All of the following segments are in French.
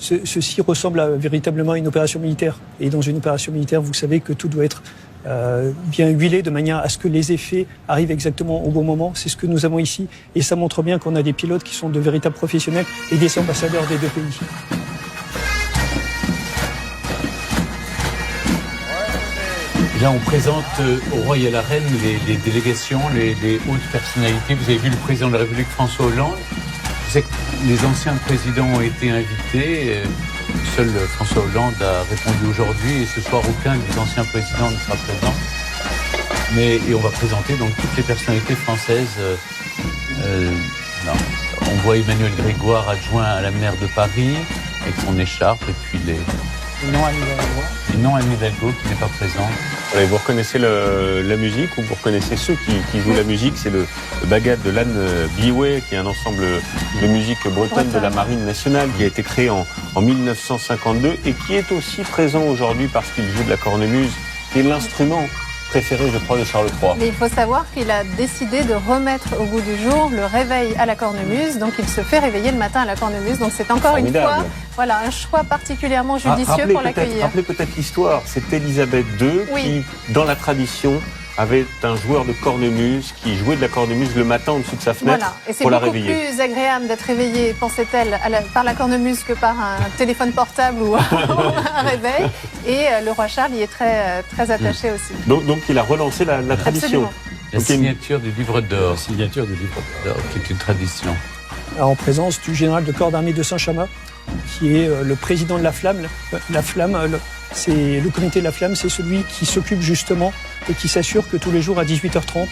ceci ressemble véritablement à une opération militaire. Et dans une opération militaire, vous savez que tout doit être bien huilé de manière à ce que les effets arrivent exactement au bon moment. C'est ce que nous avons ici. Et ça montre bien qu'on a des pilotes qui sont de véritables professionnels et des ambassadeurs des deux pays. Là, on présente au roi et à la reine les délégations, les hautes personnalités. Vous avez vu le président de la République, François Hollande. Je sais que les anciens présidents ont été invités. Seul François Hollande a répondu aujourd'hui. Et ce soir, aucun des anciens présidents ne sera présent. Et on va présenter donc toutes les personnalités françaises. On voit Emmanuel Grégoire, adjoint à la maire de Paris, avec son écharpe, et puis non Anne Hidalgo qui n'est pas présent. Ouais, vous reconnaissez la musique, ou vous reconnaissez ceux qui jouent la musique? C'est le bagad de l'Anne Biway, qui est un ensemble de musique bretonne de la Marine nationale, qui a été créé en 1952 et qui est aussi présent aujourd'hui parce qu'il joue de la cornemuse, qui est l'instrument préféré, je crois, de Charles III. Mais il faut savoir qu'il a décidé de remettre au goût du jour le réveil à la cornemuse. Donc il se fait réveiller le matin à la cornemuse. Donc c'est encore une fois un choix particulièrement judicieux pour l'accueillir. Rappelez peut-être l'histoire. C'est Élisabeth II qui, dans la tradition, avait un joueur de cornemuse qui jouait de la cornemuse le matin au-dessus de sa fenêtre pour la réveiller. Et c'est beaucoup plus agréable d'être réveillé, pensait-elle, par la cornemuse que par un téléphone portable ou un réveil. Et le roi Charles y est très, très attaché aussi. Donc il a relancé la tradition. La signature du livre d'or. La signature du livre d'or, qui est une tradition. Alors, en présence du général de corps d'armée de Saint-Chamas, qui est le président de la Flamme. La Flamme, c'est le comité de la Flamme, c'est celui qui s'occupe justement et qui s'assure que tous les jours à 18h30,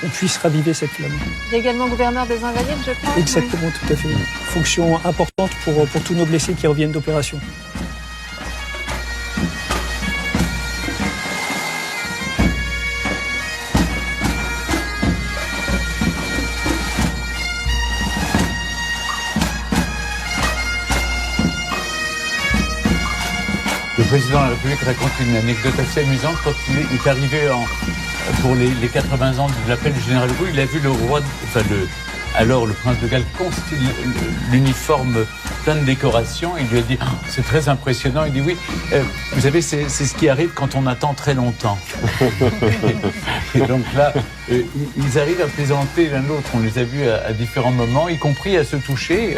on puisse raviver cette flamme. Il y a également gouverneur des Invalides, je crois. Exactement, tout à fait. Fonction importante pour tous nos blessés qui reviennent d'opération. Le président de la République raconte une anecdote assez amusante. Quand il est arrivé pour les 80 ans de l'appel du général de Gaulle, il a vu le roi, alors le prince de Galles, l'uniforme plein de décorations. Il lui a dit c'est très impressionnant. Il dit oui, vous savez, c'est ce qui arrive quand on attend très longtemps. Et donc là, ils arrivent à plaisanter l'un l'autre. On les a vus à différents moments, y compris à se toucher.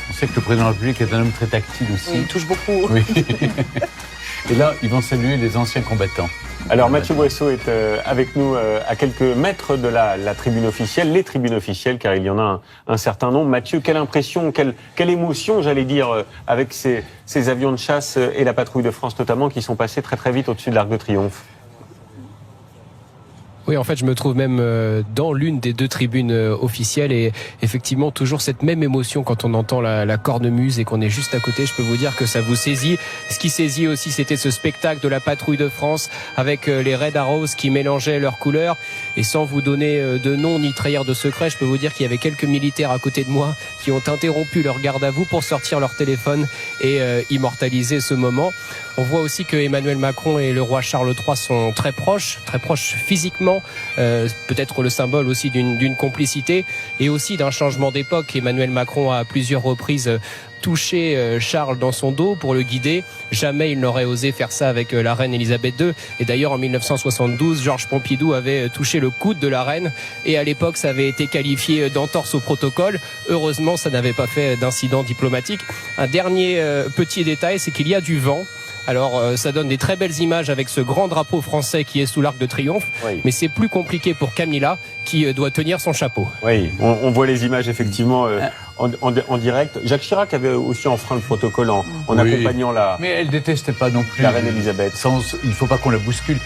On sait que le président de la République est un homme très tactile aussi. Il touche beaucoup. Oui. Et là, ils vont saluer les anciens combattants. Alors Mathieu Boisseau est avec nous à quelques mètres de la tribune officielle, les tribunes officielles, car il y en a un certain nombre. Mathieu, quelle impression, quelle émotion, j'allais dire, avec ces avions de chasse et la patrouille de France notamment, qui sont passés très très vite au-dessus de l'Arc de Triomphe. Oui, en fait, je me trouve même dans l'une des deux tribunes officielles et effectivement, toujours cette même émotion quand on entend la cornemuse et qu'on est juste à côté. Je peux vous dire que ça vous saisit. Ce qui saisit aussi, c'était ce spectacle de la patrouille de France avec les Red Arrows qui mélangeaient leurs couleurs. Et sans vous donner de nom ni trahir de secret, je peux vous dire qu'il y avait quelques militaires à côté de moi qui ont interrompu leur garde à vous pour sortir leur téléphone et immortaliser ce moment. On voit aussi que Emmanuel Macron et le roi Charles III sont très proches physiquement. Peut-être le symbole aussi d'une complicité et aussi d'un changement d'époque. Emmanuel Macron a à plusieurs reprises touché Charles dans son dos pour le guider. Jamais il n'aurait osé faire ça avec la reine Elisabeth II. Et d'ailleurs, en 1972, Georges Pompidou avait touché le coude de la reine. Et à l'époque, ça avait été qualifié d'entorse au protocole. Heureusement, ça n'avait pas fait d'incident diplomatique. Un dernier petit détail, c'est qu'il y a du vent. Alors ça donne des très belles images avec ce grand drapeau français qui est sous l'Arc de Triomphe, mais c'est plus compliqué pour Camilla qui doit tenir son chapeau. Oui, on voit les images effectivement en direct. Jacques Chirac avait aussi enfreint le protocole en accompagnant Mais elle détestait pas non plus la reine Elisabeth. Il ne faut pas qu'on la bouscule.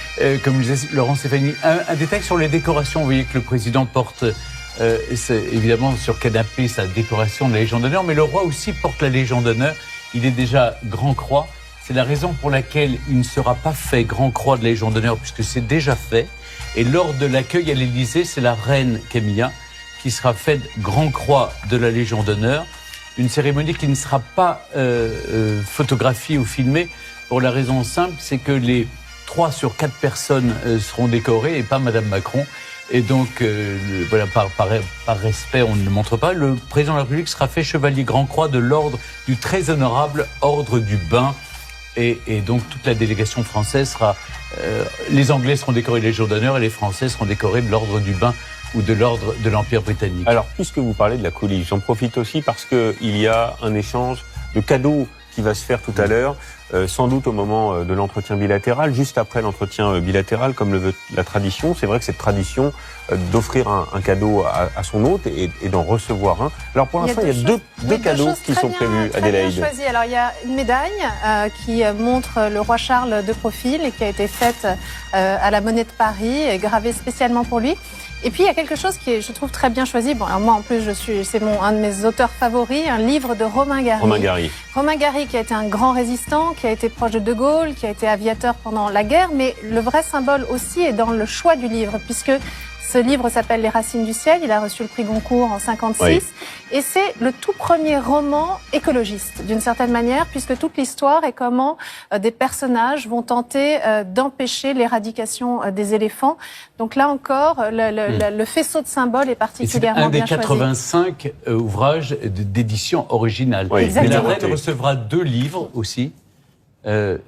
Comme le disait Laurent Stéphanie, un détail sur les décorations. Vous voyez que le président porte évidemment sur canapé sa décoration de la Légion d'honneur, mais le roi aussi porte la Légion d'honneur. Il est déjà Grand Croix. C'est la raison pour laquelle il ne sera pas fait Grand Croix de la Légion d'honneur, puisque c'est déjà fait. Et lors de l'accueil à l'Élysée, c'est la reine Camilla qui sera faite Grand Croix de la Légion d'honneur. Une cérémonie qui ne sera pas photographiée ou filmée, pour la raison simple, c'est que les 3 sur 4 personnes seront décorées et pas Madame Macron. Et donc, voilà, par respect, on ne le montre pas. Le président de la République sera fait chevalier grand-croix de l'ordre du très honorable ordre du Bain. Et donc, toute la délégation française sera... les Anglais seront décorés de Légion d'honneur et les Français seront décorés de l'ordre du Bain ou de l'ordre de l'Empire britannique. Alors, puisque vous parlez de la coulisse, j'en profite aussi parce qu'il y a un échange de cadeaux qui va se faire tout à l'heure, sans doute au moment de l'entretien bilatéral, juste après l'entretien bilatéral, comme le veut la tradition. C'est vrai que cette tradition d'offrir un cadeau à son hôte et d'en recevoir un. Alors pour l'instant, il y a deux cadeaux qui sont prévus, Adélaïde. Alors il y a une médaille qui montre le roi Charles de profil et qui a été faite à la Monnaie de Paris, et gravée spécialement pour lui. Et puis il y a quelque chose qui est, je trouve, très bien choisi. Bon, alors moi en plus c'est un de mes auteurs favoris, un livre de Romain Gary. Romain Gary qui a été un grand résistant, qui a été proche de Gaulle, qui a été aviateur pendant la guerre, mais le vrai symbole aussi est dans le choix du livre, puisque ce livre s'appelle Les Racines du ciel, il a reçu le prix Goncourt en 1956, oui. Et c'est le tout premier roman écologiste, d'une certaine manière, puisque toute l'histoire est comment des personnages vont tenter d'empêcher l'éradication des éléphants. Donc là encore, le faisceau de symboles est particulièrement bien choisi. C'est un des 85 ouvrages d'édition originale. Oui. Mais la reine recevra 2 livres aussi,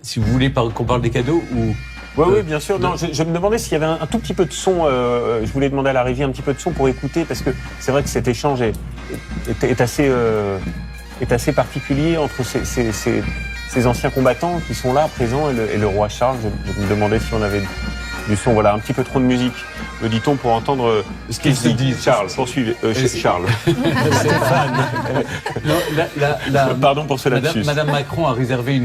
si vous voulez qu'on parle des cadeaux ou... Oui, bien sûr. Non, je me demandais s'il y avait un tout petit peu de son. Je voulais demander à la régie un petit peu de son pour écouter, parce que c'est vrai que cet échange est assez particulier entre ces anciens combattants qui sont là, présents, et le roi Charles. Je me demandais si on avait du son. Voilà, un petit peu trop de musique, me dit-on, pour entendre ce qu'ils se disent. Charles, poursuivez. Charles. Pardon pour ce lapsus. Madame Macron a réservé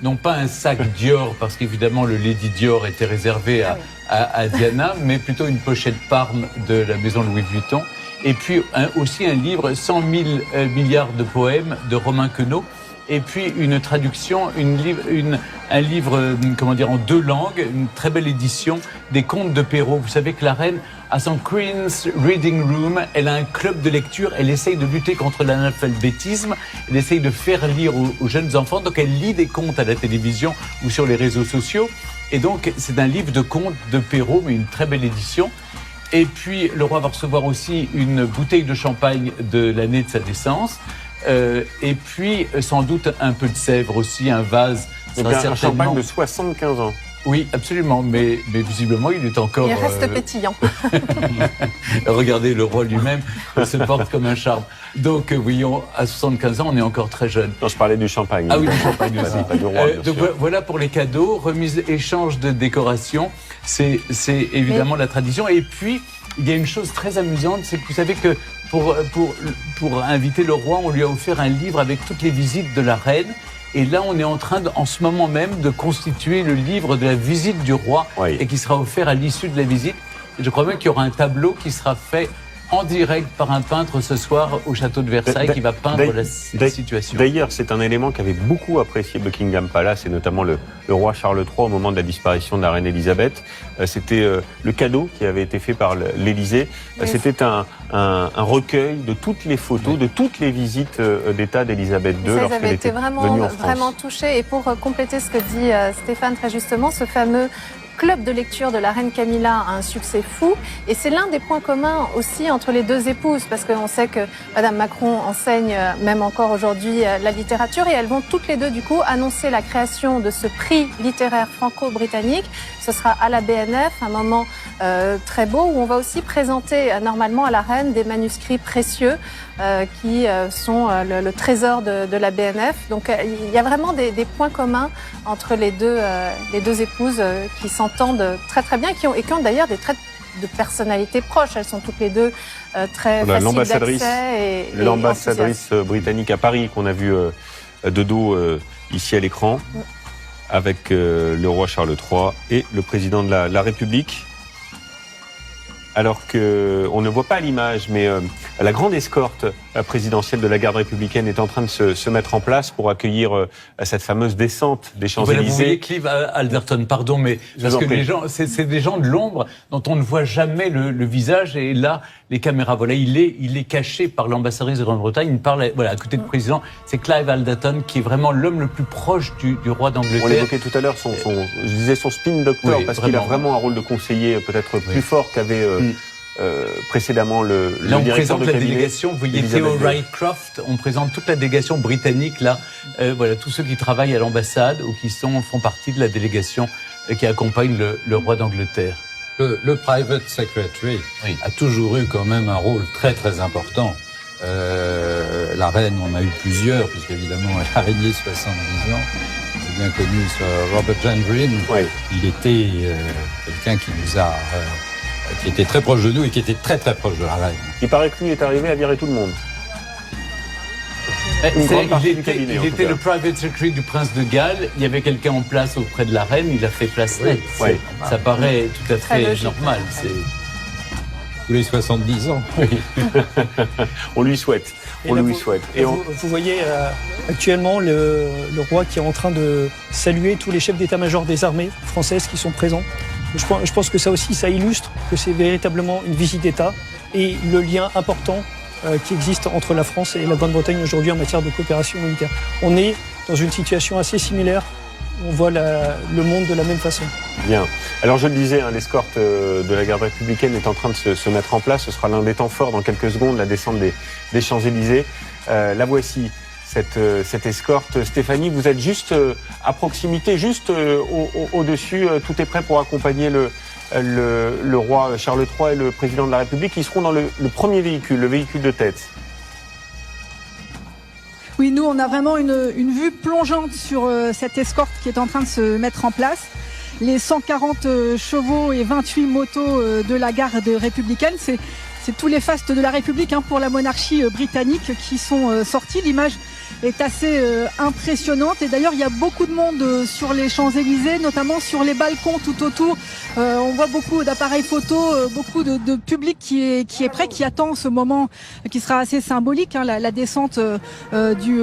non pas un sac Dior, parce qu'évidemment le Lady Dior était réservé à Diana, mais plutôt une pochette Parme de la maison Louis Vuitton. Et puis aussi un livre, 100 000 milliards de poèmes de Romain Queneau. Et puis une traduction, un livre, comment dire, en 2 langues, une très belle édition des contes de Perrault. Vous savez que la reine a son Queen's Reading Room, elle a un club de lecture, elle essaye de lutter contre l'analphabétisme, elle essaye de faire lire aux jeunes enfants, donc elle lit des contes à la télévision ou sur les réseaux sociaux. Et donc c'est un livre de contes de Perrault, mais une très belle édition. Et puis le roi va recevoir aussi une bouteille de champagne de l'année de sa naissance. Et puis sans doute un peu de sèvre aussi, un vase. Donc un champagne de 75 ans. Oui, absolument, mais visiblement il est encore... Il reste pétillant. Regardez, le roi lui-même se porte comme un charme. Donc oui, à 75 ans, on est encore très jeune. Non, je parlais du champagne. Ah oui, du champagne aussi. Pas du roi, bien donc sûr. Voilà pour les cadeaux, remise, échange de décorations, c'est évidemment la tradition. Et puis, il y a une chose très amusante, c'est que vous savez que pour inviter le roi, on lui a offert un livre avec toutes les visites de la reine. Et là, on est en train, en ce moment même, de constituer le livre de la visite du roi, oui. Et qui sera offert à l'issue de la visite. Et je crois même qu'il y aura un tableau qui sera fait en direct par un peintre ce soir au château de Versailles qui va peindre la situation. D'ailleurs, c'est un élément qu'avait beaucoup apprécié Buckingham Palace, et notamment le roi Charles III au moment de la disparition de la reine Elisabeth. C'était le cadeau qui avait été fait par l'Élysée. Oui. C'était un recueil de toutes les photos, oui. De toutes les visites d'État d'Elisabeth II lorsqu'elle était venue en France. Vraiment touché. Et pour compléter ce que dit Stéphane très justement, ce fameux club de lecture de la reine Camilla a un succès fou, et c'est l'un des points communs aussi entre les 2 épouses, parce qu'on sait que Madame Macron enseigne même encore aujourd'hui la littérature, et elles vont toutes les 2 du coup annoncer la création de ce prix littéraire franco-britannique. Ce sera à la BNF, un moment très beau où on va aussi présenter normalement à la reine des manuscrits précieux qui sont le trésor de la BNF. Donc il y a vraiment des points communs entre les deux épouses qui s'entendent très très bien, et qui ont d'ailleurs des traits de personnalité proches. Elles sont toutes les 2 très faciles d'accès. L'ambassadrice britannique à Paris qu'on a vu de dos ici à l'écran, avec le roi Charles III et le président de la République. Alors qu'on ne voit pas l'image, mais la grande escorte présidentielle de la garde républicaine est en train de se mettre en place pour accueillir cette fameuse descente des Voilà, vous voyez Champs-Élysées. Clive Alderton, pardon, mais parce que les gens, c'est des gens de l'ombre dont on ne voit jamais le visage, et là, les caméras, voilà, il est caché par l'ambassadrice de Grande-Bretagne, il parle, voilà, à côté du président, c'est Clive Alderton qui est vraiment l'homme le plus proche du roi d'Angleterre. On l'évoquait tout à l'heure, je disais son spin doctor, Oui, parce qu'il a vraiment un rôle de conseiller peut-être plus fort qu'avait précédemment le Là, on directeur présente de la cabinet. délégation, vous voyez Elizabeth Theo II. Wright-Croft, on présente toute la délégation britannique, là, voilà, tous ceux qui travaillent à l'ambassade ou qui font partie de la délégation qui accompagne le roi d'Angleterre. Le private secretary a toujours eu quand même un rôle très très important. La reine, on a eu plusieurs, puisqu'évidemment elle a régné 70 ans. J'ai bien connu Sir Robert Gendrin. Oui. Il était quelqu'un qui était très proche de nous et qui était très très proche de la reine. Il paraît que lui est arrivé à virer tout le monde. Une grande partie du cabinet, en Il tout était cas. le private secretary du prince de Galles. Il y avait quelqu'un en place auprès de la reine. Il a fait place nette. Oui. Ça paraît tout à Très fait logique. normal. Tous les 70 ans. On lui souhaite. Et On là, lui vous- souhaite. Et vous voyez actuellement le roi qui est en train de saluer tous les chefs d'état-major des armées françaises qui sont présents. Je pense que ça aussi, ça illustre que c'est véritablement une visite d'État et le lien important qui existe entre la France et la Grande-Bretagne aujourd'hui en matière de coopération militaire. On est dans une situation assez similaire. On voit le monde de la même façon. Bien. Alors je le disais, l'escorte de la garde républicaine est en train de se mettre en place. Ce sera l'un des temps forts dans quelques secondes, la descente des Champs-Élysées. La voici, cette escorte. Stéphanie, vous êtes juste à proximité, juste au-dessus. Tout est prêt pour accompagner le roi Charles III et le président de la République. Ils seront dans le premier véhicule, le véhicule de tête. Oui, nous, on a vraiment une vue plongeante sur cette escorte qui est en train de se mettre en place. Les 140 chevaux et 28 motos de la garde républicaine, c'est tous les fastes de la République pour la monarchie britannique qui sont sortis. L'image est assez impressionnante. Et d'ailleurs, il y a beaucoup de monde sur les Champs-Élysées, notamment sur les balcons tout autour. On voit beaucoup d'appareils photo, beaucoup de public qui est prêt, qui attend ce moment qui sera assez symbolique, la descente du